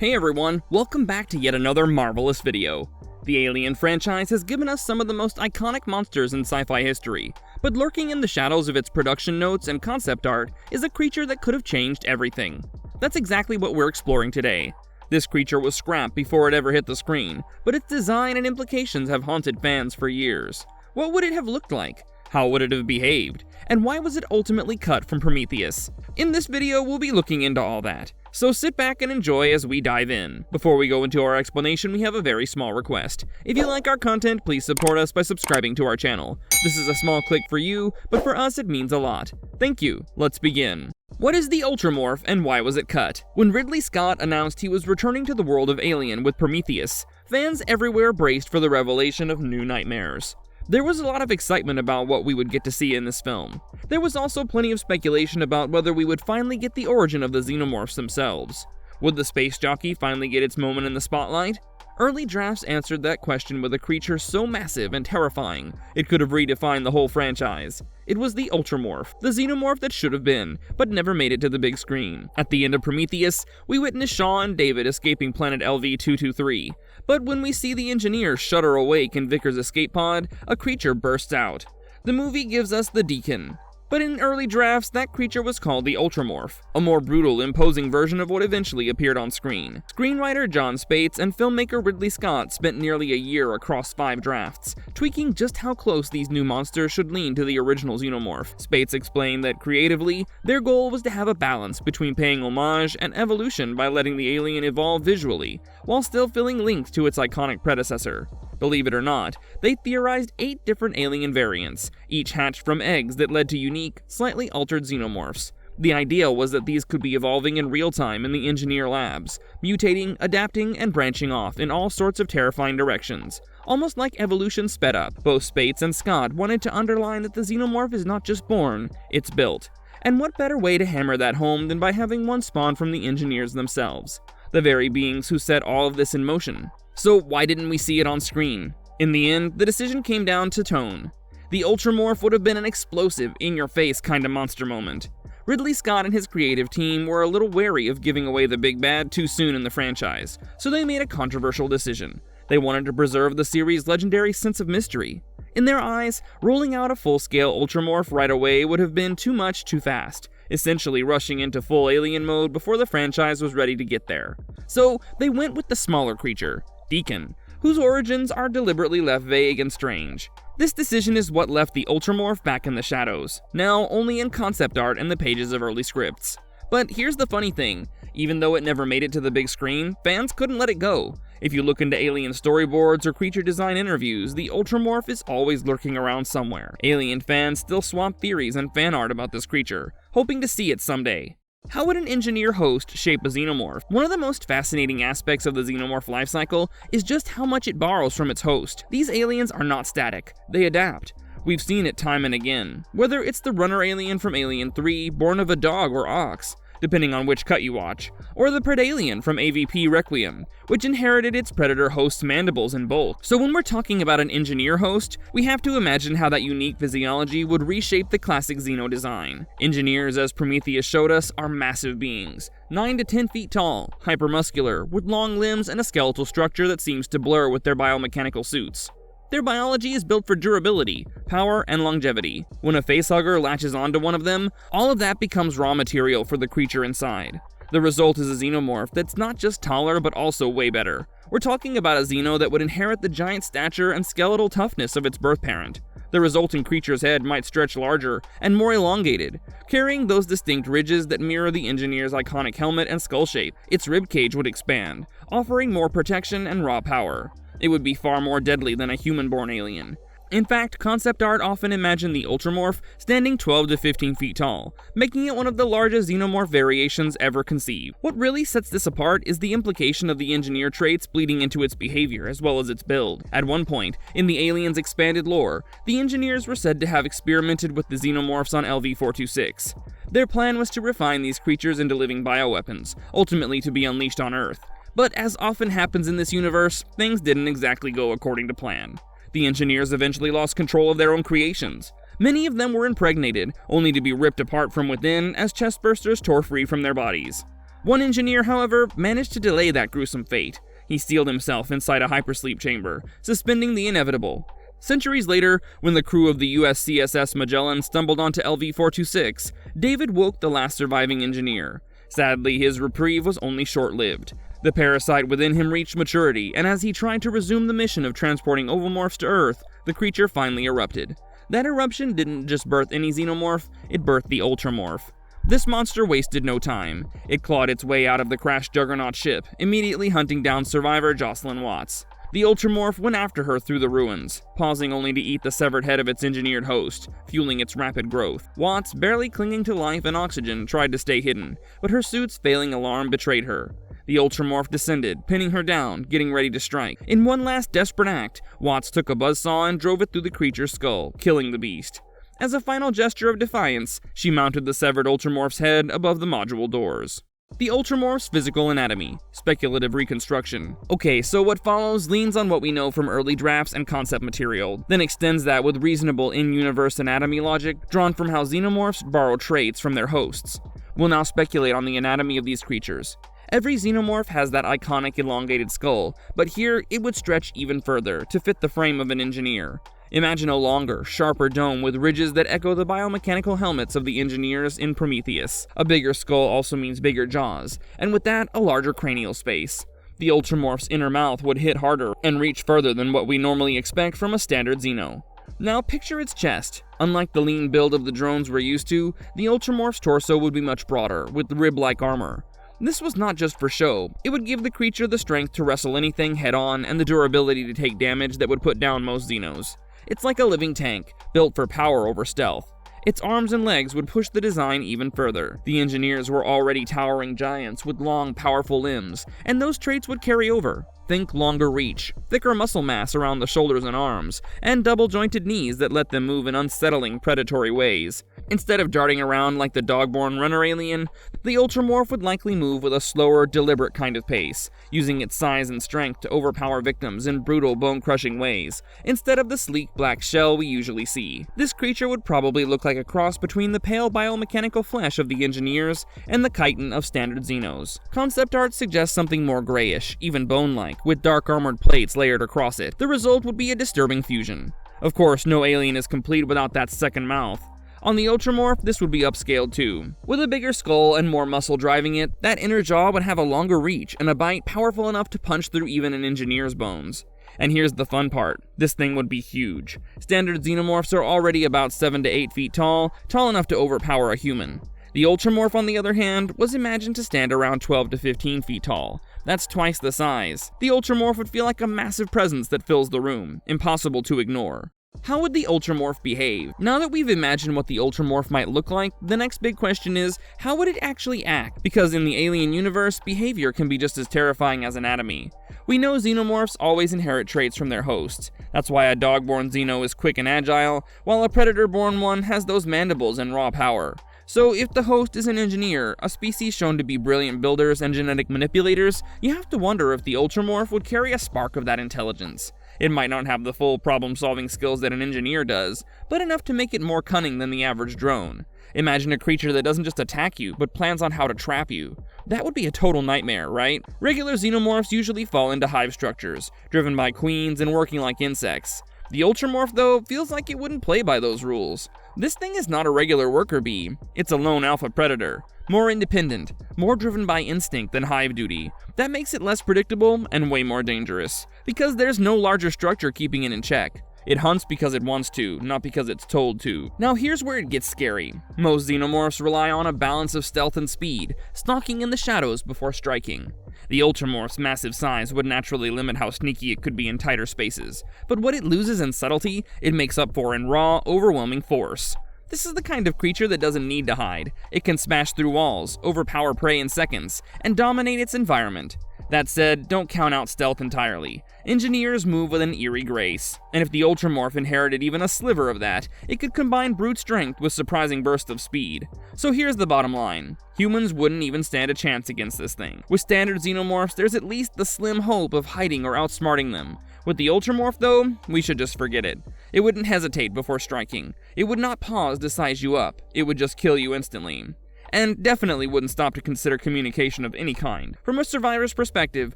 Hey everyone, welcome back to yet another marvelous video. The Alien franchise has given us some of the most iconic monsters in sci-fi history, but lurking in the shadows of its production notes and concept art is a creature that could have changed everything. That's exactly what we're exploring today. This creature was scrapped before it ever hit the screen, but its design and implications have haunted fans for years. What would it have looked like? How would it have behaved? And why was it ultimately cut from Prometheus? In this video, we'll be looking into all that. So sit back and enjoy as we dive in. Before we go into our explanation, we have a very small request. If you like our content, please support us by subscribing to our channel. This is a small click for you, but for us it means a lot. Thank you. Let's begin. What is the Ultramorph and why was it cut? When Ridley Scott announced he was returning to the world of Alien with Prometheus, fans everywhere braced for the revelation of new nightmares. There was a lot of excitement about what we would get to see in this film. There was also plenty of speculation about whether we would finally get the origin of the Xenomorphs themselves. Would the space jockey finally get its moment in the spotlight? Early drafts answered that question with a creature so massive and terrifying, it could have redefined the whole franchise. It was the Ultramorph, the Xenomorph that should have been, but never made it to the big screen. At the end of Prometheus, we witness Shaw and David escaping planet LV-223, but when we see the engineer shudder awake in Vickers' escape pod, a creature bursts out. The movie gives us the Deacon, but in early drafts, that creature was called the Ultramorph, a more brutal, imposing version of what eventually appeared on screen. Screenwriter John Spates and filmmaker Ridley Scott spent nearly a year across 5 drafts, tweaking just how close these new monsters should lean to the original Xenomorph. Spates explained that creatively, their goal was to have a balance between paying homage and evolution by letting the alien evolve visually, while still feeling linked to its iconic predecessor. Believe it or not, they theorized 8 different alien variants, each hatched from eggs that led to unique, slightly altered xenomorphs. The idea was that these could be evolving in real time in the engineer labs, mutating, adapting, and branching off in all sorts of terrifying directions. Almost like evolution sped up, both Spates and Scott wanted to underline that the xenomorph is not just born, it's built. And what better way to hammer that home than by having one spawn from the engineers themselves, the very beings who set all of this in motion. So why didn't we see it on screen? In the end, the decision came down to tone. The Ultramorph would have been an explosive, in-your-face kind of monster moment. Ridley Scott and his creative team were a little wary of giving away the big bad too soon in the franchise, so they made a controversial decision. They wanted to preserve the series' legendary sense of mystery. In their eyes, rolling out a full-scale Ultramorph right away would have been too much too fast, essentially rushing into full alien mode before the franchise was ready to get there. So they went with the smaller creature, Deacon, whose origins are deliberately left vague and strange. This decision is what left the Ultramorph back in the shadows, now only in concept art and the pages of early scripts. But here's the funny thing, even though it never made it to the big screen, fans couldn't let it go. If you look into Alien storyboards or creature design interviews, the Ultramorph is always lurking around somewhere. Alien fans still swamp theories and fan art about this creature, hoping to see it someday. How would an engineer host shape a xenomorph? One of the most fascinating aspects of the xenomorph lifecycle is just how much it borrows from its host. These aliens are not static, they adapt. We've seen it time and again, whether it's the runner alien from Alien 3, born of a dog or ox, depending on which cut you watch, or the Predalien from AVP Requiem, which inherited its predator host's mandibles in bulk. So when we're talking about an engineer host, we have to imagine how that unique physiology would reshape the classic Xeno design. Engineers, as Prometheus showed us, are massive beings, 9 to 10 feet tall, hypermuscular, with long limbs and a skeletal structure that seems to blur with their biomechanical suits. Their biology is built for durability, power, and longevity. When a facehugger latches onto one of them, all of that becomes raw material for the creature inside. The result is a xenomorph that's not just taller but also way better. We're talking about a xeno that would inherit the giant stature and skeletal toughness of its birth parent. The resulting creature's head might stretch larger and more elongated, carrying those distinct ridges that mirror the engineer's iconic helmet and skull shape. Its ribcage would expand, offering more protection and raw power. It would be far more deadly than a human-born alien. In fact, concept art often imagined the Ultramorph standing 12 to 15 feet tall, making it one of the largest xenomorph variations ever conceived. What really sets this apart is the implication of the engineer traits bleeding into its behavior as well as its build. At one point, in the alien's expanded lore, the engineers were said to have experimented with the xenomorphs on LV-426. Their plan was to refine these creatures into living bioweapons, ultimately to be unleashed on Earth. But as often happens in this universe, things didn't exactly go according to plan. The engineers eventually lost control of their own creations. Many of them were impregnated, only to be ripped apart from within as chestbursters tore free from their bodies. One engineer, however, managed to delay that gruesome fate. He sealed himself inside a hypersleep chamber, suspending the inevitable. Centuries later, when the crew of the USCSS Magellan stumbled onto LV-426, David woke the last surviving engineer. Sadly, his reprieve was only short-lived. The parasite within him reached maturity, and as he tried to resume the mission of transporting ovomorphs to Earth, the creature finally erupted. That eruption didn't just birth any xenomorph, it birthed the Ultramorph. This monster wasted no time. It clawed its way out of the crashed Juggernaut ship, immediately hunting down survivor Jocelyn Watts. The Ultramorph went after her through the ruins, pausing only to eat the severed head of its engineered host, fueling its rapid growth. Watts, barely clinging to life and oxygen, tried to stay hidden, but her suit's failing alarm betrayed her. The Ultramorph descended, pinning her down, getting ready to strike. In one last desperate act, Watts took a buzzsaw and drove it through the creature's skull, killing the beast. As a final gesture of defiance, she mounted the severed Ultramorph's head above the module doors. The Ultramorph's physical anatomy, speculative reconstruction. Okay, so what follows leans on what we know from early drafts and concept material, then extends that with reasonable in-universe anatomy logic drawn from how xenomorphs borrow traits from their hosts. We'll now speculate on the anatomy of these creatures. Every xenomorph has that iconic elongated skull, but here it would stretch even further to fit the frame of an engineer. Imagine a longer, sharper dome with ridges that echo the biomechanical helmets of the engineers in Prometheus. A bigger skull also means bigger jaws, and with that, a larger cranial space. The Ultramorph's inner mouth would hit harder and reach further than what we normally expect from a standard Xeno. Now picture its chest. Unlike the lean build of the drones we're used to, the Ultramorph's torso would be much broader, with rib-like armor. This was not just for show, it would give the creature the strength to wrestle anything head-on and the durability to take damage that would put down most Xenos. It's like a living tank, built for power over stealth. Its arms and legs would push the design even further. The engineers were already towering giants with long, powerful limbs, and those traits would carry over. Think longer reach, thicker muscle mass around the shoulders and arms, and double-jointed knees that let them move in unsettling, predatory ways. Instead of darting around like the dog-born runner alien, the Ultramorph would likely move with a slower, deliberate kind of pace, using its size and strength to overpower victims in brutal, bone-crushing ways, instead of the sleek black shell we usually see. This creature would probably look like a cross between the pale biomechanical flesh of the engineers and the chitin of standard Xenos. Concept art suggests something more grayish, even bone-like, with dark armored plates layered across it. The result would be a disturbing fusion. Of course, no alien is complete without that second mouth. On the Ultramorph, this would be upscaled too. With a bigger skull and more muscle driving it, that inner jaw would have a longer reach and a bite powerful enough to punch through even an engineer's bones. And here's the fun part, this thing would be huge. Standard Xenomorphs are already about 7 to 8 feet tall enough to overpower a human. The Ultramorph, on the other hand, was imagined to stand around 12 to 15 feet tall. That's twice the size. The Ultramorph would feel like a massive presence that fills the room, impossible to ignore. How would the Ultramorph behave? Now that we've imagined what the Ultramorph might look like, the next big question is, how would it actually act? Because in the alien universe, behavior can be just as terrifying as anatomy. We know xenomorphs always inherit traits from their hosts. That's why a dog-born Xeno is quick and agile, while a predator-born one has those mandibles and raw power. So if the host is an engineer, a species shown to be brilliant builders and genetic manipulators, you have to wonder if the Ultramorph would carry a spark of that intelligence. It might not have the full problem-solving skills that an engineer does, but enough to make it more cunning than the average drone. Imagine a creature that doesn't just attack you, but plans on how to trap you. That would be a total nightmare, right? Regular xenomorphs usually fall into hive structures, driven by queens and working like insects. The Ultramorph, though, feels like it wouldn't play by those rules. This thing is not a regular worker bee, it's a lone alpha predator. More independent, more driven by instinct than hive duty. That makes it less predictable and way more dangerous, because there's no larger structure keeping it in check. It hunts because it wants to, not because it's told to. Now here's where it gets scary. Most xenomorphs rely on a balance of stealth and speed, stalking in the shadows before striking. The Ultramorph's massive size would naturally limit how sneaky it could be in tighter spaces, but what it loses in subtlety, it makes up for in raw, overwhelming force. This is the kind of creature that doesn't need to hide. It can smash through walls, overpower prey in seconds, and dominate its environment. That said, don't count out stealth entirely. Engineers move with an eerie grace, and if the Ultramorph inherited even a sliver of that, it could combine brute strength with surprising bursts of speed. So here's the bottom line. Humans wouldn't even stand a chance against this thing. With standard xenomorphs, there's at least the slim hope of hiding or outsmarting them. With the Ultramorph, though, we should just forget it. It wouldn't hesitate before striking. It would not pause to size you up. It would just kill you instantly. and definitely wouldn't stop to consider communication of any kind. From a survivor's perspective,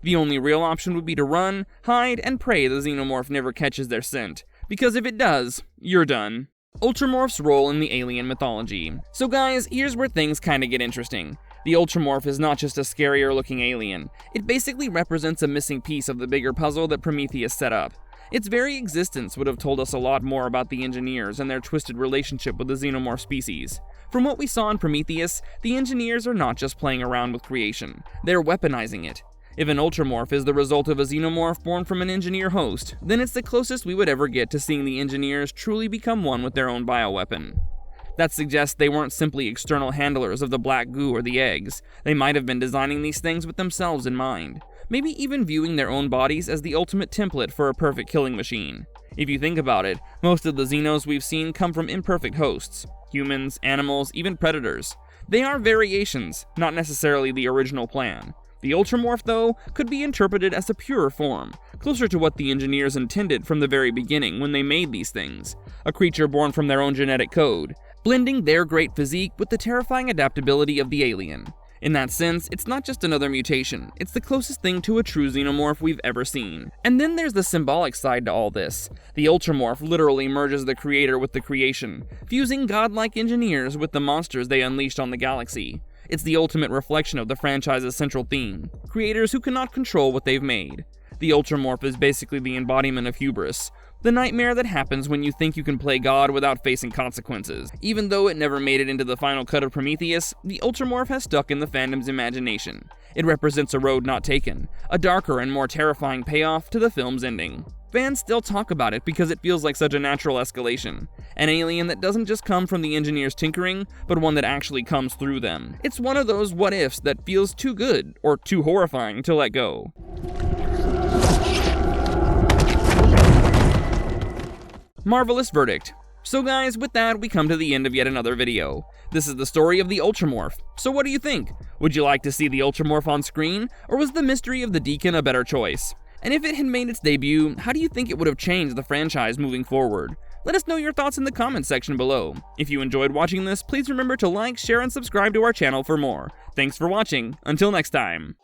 the only real option would be to run, hide, and pray the Xenomorph never catches their scent. Because if it does, you're done. Ultramorph's role in the alien mythology. So guys, here's where things kinda get interesting. The Ultramorph is not just a scarier looking alien, it basically represents a missing piece of the bigger puzzle that Prometheus set up. Its very existence would have told us a lot more about the engineers and their twisted relationship with the Xenomorph species. From what we saw in Prometheus, the engineers are not just playing around with creation, they're weaponizing it. If an Ultramorph is the result of a Xenomorph born from an engineer host, then it's the closest we would ever get to seeing the engineers truly become one with their own bioweapon. That suggests they weren't simply external handlers of the black goo or the eggs. They might have been designing these things with themselves in mind, maybe even viewing their own bodies as the ultimate template for a perfect killing machine. If you think about it, most of the Xenos we've seen come from imperfect hosts. Humans, animals, even predators. They are variations, not necessarily the original plan. The Ultramorph, though, could be interpreted as a purer form, closer to what the engineers intended from the very beginning when they made these things. A creature born from their own genetic code, blending their great physique with the terrifying adaptability of the alien. In that sense, it's not just another mutation, it's the closest thing to a true Xenomorph we've ever seen. And then there's the symbolic side to all this. The Ultramorph literally merges the creator with the creation, fusing godlike engineers with the monsters they unleashed on the galaxy. It's the ultimate reflection of the franchise's central theme, creators who cannot control what they've made. The Ultramorph is basically the embodiment of hubris, the nightmare that happens when you think you can play God without facing consequences. Even though it never made it into the final cut of Prometheus, the Ultramorph has stuck in the fandom's imagination. It represents a road not taken, a darker and more terrifying payoff to the film's ending. Fans still talk about it because it feels like such a natural escalation. An alien that doesn't just come from the engineers' tinkering, but one that actually comes through them. It's one of those what-ifs that feels too good, or too horrifying to let go. Marvelous verdict. So guys, with that, we come to the end of yet another video. This is the story of the Ultramorph. So what do you think? Would you like to see the Ultramorph on screen, or was the mystery of the Deacon a better choice? And if it had made its debut, how do you think it would have changed the franchise moving forward? Let us know your thoughts in the comments section below. If you enjoyed watching this, please remember to like, share, and subscribe to our channel for more. Thanks for watching. Until next time.